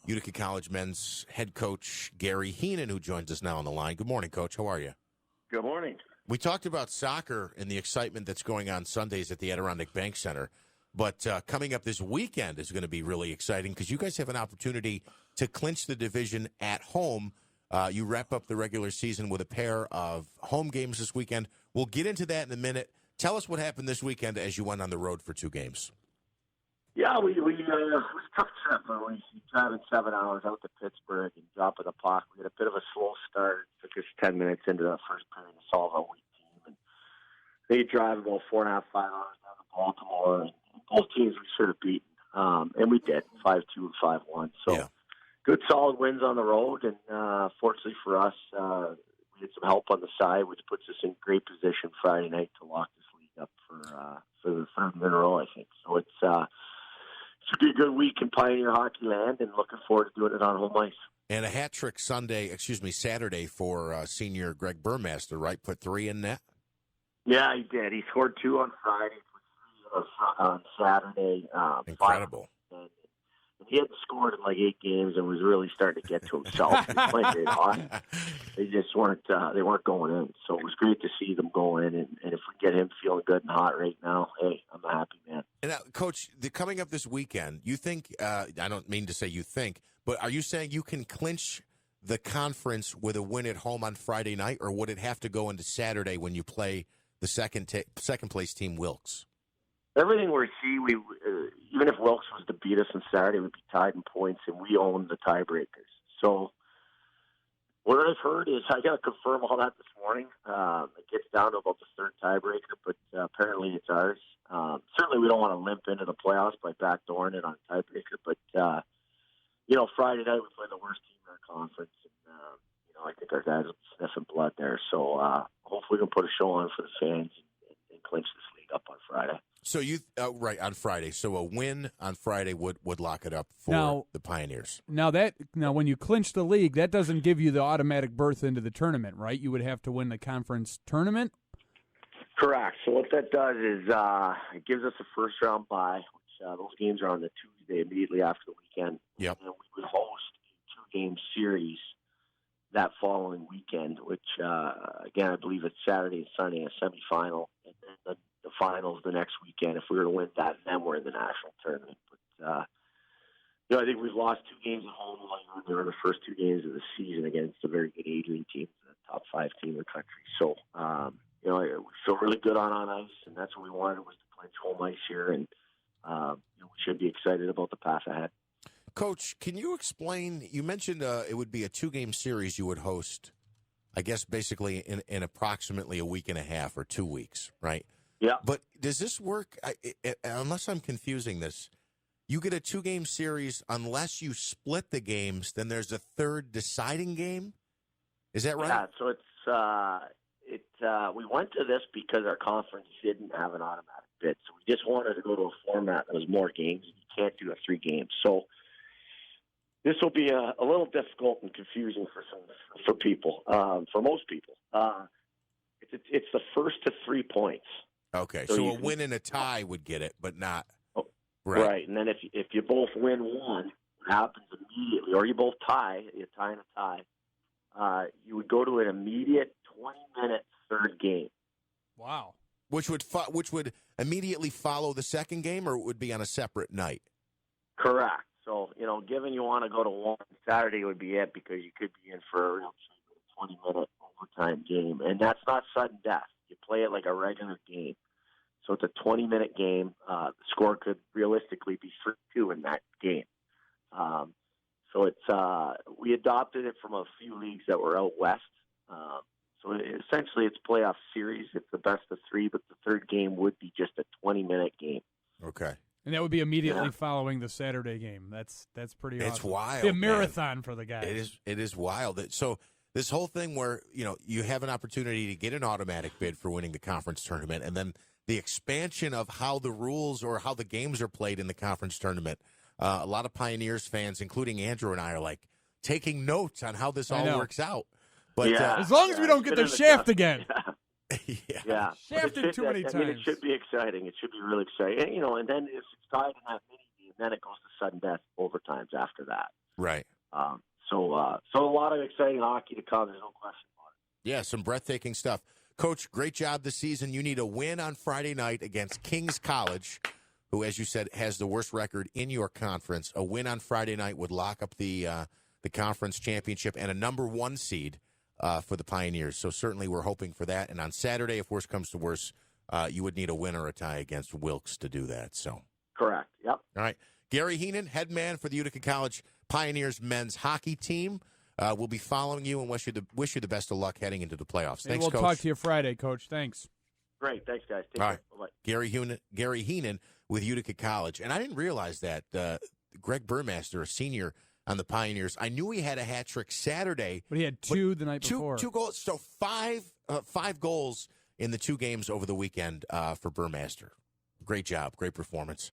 Utica College men's head coach Gary Heenan, who joins us now on the line. Good morning, Coach. How are you? Good morning. We talked about soccer and the excitement that's going on Sundays at the Adirondack Bank Center. But coming up this weekend is going to be really exciting because you guys have an opportunity to clinch the division at home. You wrap up the regular season with a pair of home games this weekend. We'll get into that in a minute. Tell us what happened this weekend as you went on the road for 2 games. Yeah, it was a tough trip. We driving 7 hours out to Pittsburgh and dropping the puck. We had a bit of a slow start. It took us 10 minutes into the first period to solve our weak team. And they drive about 4.5, 5 hours down to Baltimore. And both teams we should have beaten. And we did, 5-2 and 5-1. So good, solid wins on the road. And fortunately for us, we had some help on the side, which puts us in great position Friday night to lock this league up for the third in a row, I think. So it should be a good week in Pioneer Hockey Land, and looking forward to doing it on home ice. And a hat trick Saturday for senior Greg Burmaster, right? Put 3 in net? Yeah, he did. He scored 2 on Friday, put 3 on Saturday. Incredible. And he hadn't scored in like 8 games and was really starting to get to himself. He was playing great hockey. They just weren't going in. So it was great to see them go in. And if we get him feeling good and hot right now, hey, I'm a happy man. And now, Coach, coming up this weekend, you think, I don't mean to say you think, but are you saying you can clinch the conference with a win at home on Friday night, or would it have to go into Saturday when you play the second place team, Wilkes? Everything we see, even if Wilkes was to beat us on Saturday, we'd be tied in points, and we own the tiebreakers. So what I've heard is, I got to confirm all that this morning. It gets down to about the third tiebreaker, but apparently it's ours. Certainly we don't want to limp into the playoffs by backdooring it on a tiebreaker, but Friday night we play the worst team in our conference, and I think our guys will be sniffing blood there. So hopefully we can put a show on for the fans and clinch this league up on Friday. So right on Friday. So a win on Friday would lock it up for the Pioneers. Now when you clinch the league, that doesn't give you the automatic berth into the tournament, right? You would have to win the conference tournament. Correct. So what that does is it gives us a first round bye, which those games are on the Tuesday immediately after the weekend. Yep. And we would host a 2-game series that following weekend, which again I believe it's Saturday and Sunday, a semifinal, and then the finals the next weekend. If we were to win that, then we're in the national tournament. But I think we've lost 2 games at home. They were the first 2 games of the season against a very good Adrian team, the top 5 team in the country. So we feel really good on ice, and that's what we wanted, was to clinch home ice here, and we should be excited about the path ahead. Coach, can you explain? You mentioned it would be a 2-game series you would host, I guess, basically in approximately a week and a half or 2 weeks, right? Yeah. But does this work? Unless I'm confusing this, you get a 2-game series unless you split the games. Then there's a third deciding game. Is that right? Yeah. So we went to this because our conference didn't have an automatic bid, so we just wanted to go to a format that was more games. You can't do a 3 games, so this will be a little difficult and confusing for people, for most people. It's the first to 3 points. Okay, so a win and a tie would get it, but not right. And then if you both win one, what happens immediately, or you both tie, you tie and a tie, you would go to an immediate 20-minute third game. Wow. Which would immediately follow the second game, or it would be on a separate night? Correct. So, given you want to go to one, Saturday would be it, because you could be in for a real 20-minute overtime game. And that's not sudden death. You play it like a regular game. So it's a 20-minute game. The score could realistically be 3-2 in that game. So we adopted it from a few leagues that were out west. So essentially it's playoff series. It's the best of 3, but the third game would be just a 20-minute game. Okay. And that would be immediately following the Saturday game. That's pretty awesome. It's wild. It'd be a marathon for the guys. It is wild. So this whole thing where, you have an opportunity to get an automatic bid for winning the conference tournament, and then the expansion of how the rules or how the games are played in the conference tournament. A lot of Pioneers fans, including Andrew and I, are like taking notes on how this all works out. But as long as we don't get the shaft again. Yeah. Shafted too many times. It should be exciting. It should be really exciting. And then if it's tied in that mini game, then it goes to sudden death overtimes after that. Right. So a lot of exciting hockey to come. There's no question about it. Yeah, some breathtaking stuff. Coach, great job this season. You need a win on Friday night against Kings College, who, as you said, has the worst record in your conference. A win on Friday night would lock up the conference championship and a number 1 seed for the Pioneers. So certainly we're hoping for that. And on Saturday, if worse comes to worse, you would need a win or a tie against Wilkes to do that. So Correct. Yep. all right. Gary Heenan, head man for the Utica College Pioneers men's hockey team. We'll be following you and wish you the best of luck heading into the playoffs. Thanks, we'll Coach. talk to you Friday, Coach. Thanks. Great. Thanks, guys. Take All care. right. Bye-bye. Gary Heenan with Utica College. And I didn't realize that Greg Burmaster, a senior on the Pioneers, I knew he had a hat trick Saturday. But he had two the night before. Two goals. So five goals in the 2 games over the weekend for Burmaster. Great job. Great performance.